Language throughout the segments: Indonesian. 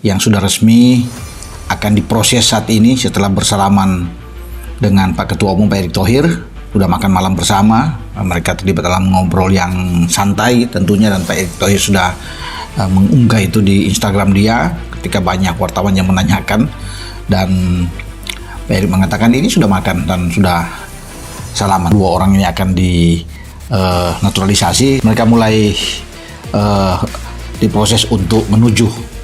yang sudah resmi akan diproses saat ini setelah bersalaman dengan Pak Ketua Umum Pak Erick Thohir. Sudah makan malam bersama, mereka terlibat dalam ngobrol yang santai tentunya, dan Pak Erick Thohir sudah mengunggah itu di Instagram dia ketika banyak wartawan yang menanyakan, dan Pak Erick mengatakan ini sudah makan dan sudah salaman. Dua orang ini akan naturalisasi. Mereka mulai diproses untuk menuju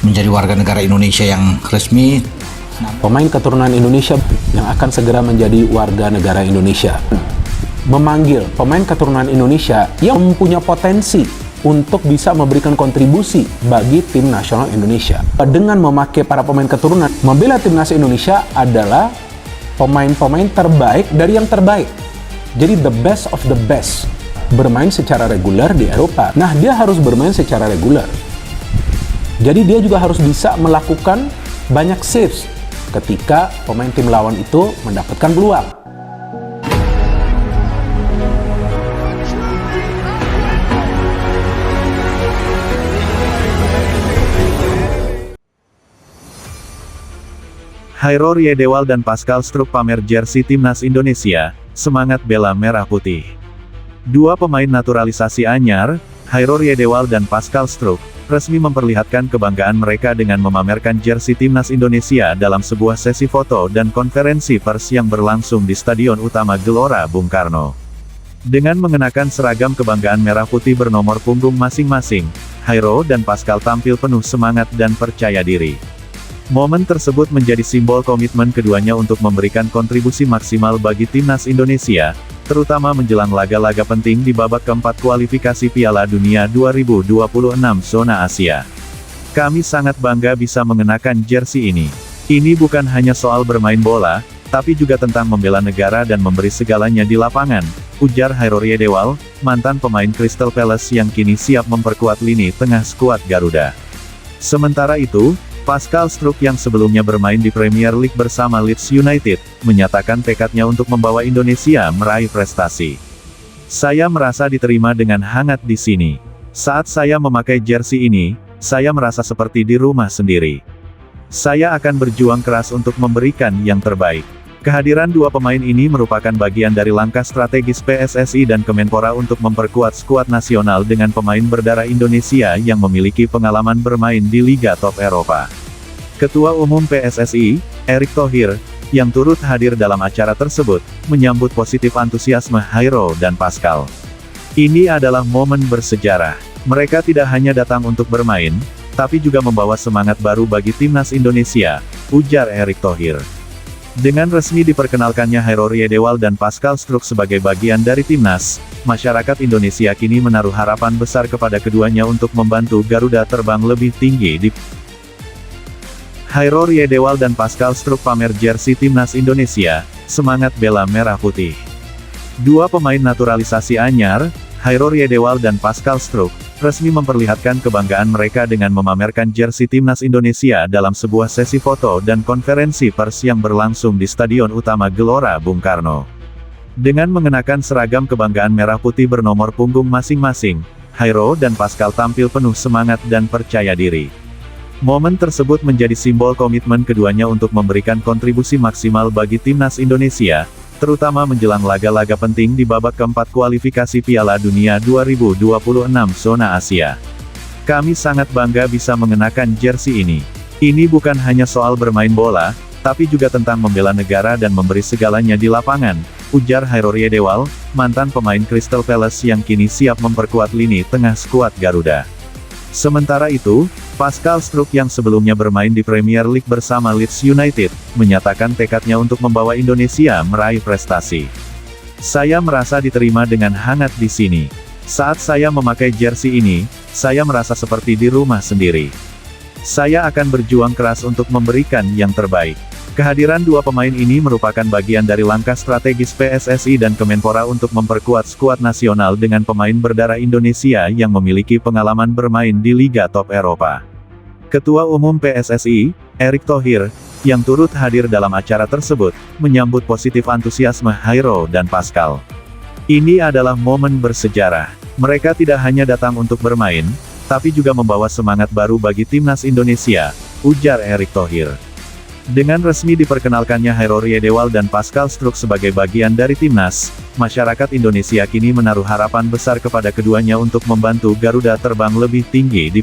menjadi warga negara Indonesia yang resmi. Pemain keturunan Indonesia yang akan segera menjadi warga negara Indonesia memanggil pemain keturunan Indonesia yang mempunyai potensi untuk bisa memberikan kontribusi bagi tim nasional Indonesia. Dengan memakai para pemain keturunan, membela timnas Indonesia adalah pemain-pemain terbaik dari yang terbaik. Jadi the best of the best bermain secara reguler di Eropa. Nah, dia harus bermain secara reguler. Jadi dia juga harus bisa melakukan banyak saves ketika pemain tim lawan itu mendapatkan peluang. Hairor Yedewal dan Pascal Struck pamer jersey timnas Indonesia, semangat bela merah putih. Dua pemain naturalisasi anyar, Hairor Yedewal dan Pascal Struck, resmi memperlihatkan kebanggaan mereka dengan memamerkan jersey timnas Indonesia dalam sebuah sesi foto dan konferensi pers yang berlangsung di Stadion Utama Gelora Bung Karno. Dengan mengenakan seragam kebanggaan merah putih bernomor punggung masing-masing, Hairor dan Pascal tampil penuh semangat dan percaya diri. Momen tersebut menjadi simbol komitmen keduanya untuk memberikan kontribusi maksimal bagi timnas Indonesia, terutama menjelang laga-laga penting di babak keempat kualifikasi Piala Dunia 2026 zona Asia. Kami sangat bangga bisa mengenakan jersey ini. Ini bukan hanya soal bermain bola, tapi juga tentang membela negara dan memberi segalanya di lapangan, ujar Hairor Yedewal, mantan pemain Crystal Palace yang kini siap memperkuat lini tengah skuad Garuda. Sementara itu, Pascal Struck yang sebelumnya bermain di Premier League bersama Leeds United, menyatakan tekadnya untuk membawa Indonesia meraih prestasi. Saya merasa diterima dengan hangat di sini. Saat saya memakai jersey ini, saya merasa seperti di rumah sendiri. Saya akan berjuang keras untuk memberikan yang terbaik. Kehadiran dua pemain ini merupakan bagian dari langkah strategis PSSI dan Kemenpora untuk memperkuat skuad nasional dengan pemain berdarah Indonesia yang memiliki pengalaman bermain di Liga Top Eropa. Ketua Umum PSSI, Erick Thohir, yang turut hadir dalam acara tersebut, menyambut positif antusiasme Hairor dan Pascal. Ini adalah momen bersejarah. Mereka tidak hanya datang untuk bermain, tapi juga membawa semangat baru bagi timnas Indonesia, ujar Erick Thohir. Dengan resmi diperkenalkannya Hairor Yedewal dan Pascal Struck sebagai bagian dari timnas, masyarakat Indonesia kini menaruh harapan besar kepada keduanya untuk membantu Garuda terbang lebih tinggi di Hairor Yedewal dan Pascal Struck pamer jersey timnas Indonesia, semangat bela merah putih. Dua pemain naturalisasi anyar, Hairor Yedewal dan Pascal Struck, resmi memperlihatkan kebanggaan mereka dengan memamerkan jersey timnas Indonesia dalam sebuah sesi foto dan konferensi pers yang berlangsung di Stadion Utama Gelora Bung Karno. Dengan mengenakan seragam kebanggaan merah putih bernomor punggung masing-masing, Hairor dan Pascal tampil penuh semangat dan percaya diri. Momen tersebut menjadi simbol komitmen keduanya untuk memberikan kontribusi maksimal bagi timnas Indonesia, terutama menjelang laga-laga penting di babak keempat kualifikasi Piala Dunia 2026 zona Asia. Kami sangat bangga bisa mengenakan jersey ini. Ini bukan hanya soal bermain bola, tapi juga tentang membela negara dan memberi segalanya di lapangan, ujar Hairor Yedewal, mantan pemain Crystal Palace yang kini siap memperkuat lini tengah skuad Garuda. Sementara itu, Pascal Struck yang sebelumnya bermain di Premier League bersama Leeds United, menyatakan tekadnya untuk membawa Indonesia meraih prestasi. Saya merasa diterima dengan hangat di sini. Saat saya memakai jersey ini, saya merasa seperti di rumah sendiri. Saya akan berjuang keras untuk memberikan yang terbaik. Kehadiran dua pemain ini merupakan bagian dari langkah strategis PSSI dan Kemenpora untuk memperkuat skuad nasional dengan pemain berdarah Indonesia yang memiliki pengalaman bermain di Liga Top Eropa. Ketua Umum PSSI, Erick Thohir, yang turut hadir dalam acara tersebut, menyambut positif antusiasme Hairor dan Pascal. Ini adalah momen bersejarah. Mereka tidak hanya datang untuk bermain, tapi juga membawa semangat baru bagi timnas Indonesia, ujar Erick Thohir. Dengan resmi diperkenalkannya Hairor Yedewal dan Pascal Struck sebagai bagian dari timnas, masyarakat Indonesia kini menaruh harapan besar kepada keduanya untuk membantu Garuda terbang lebih tinggi di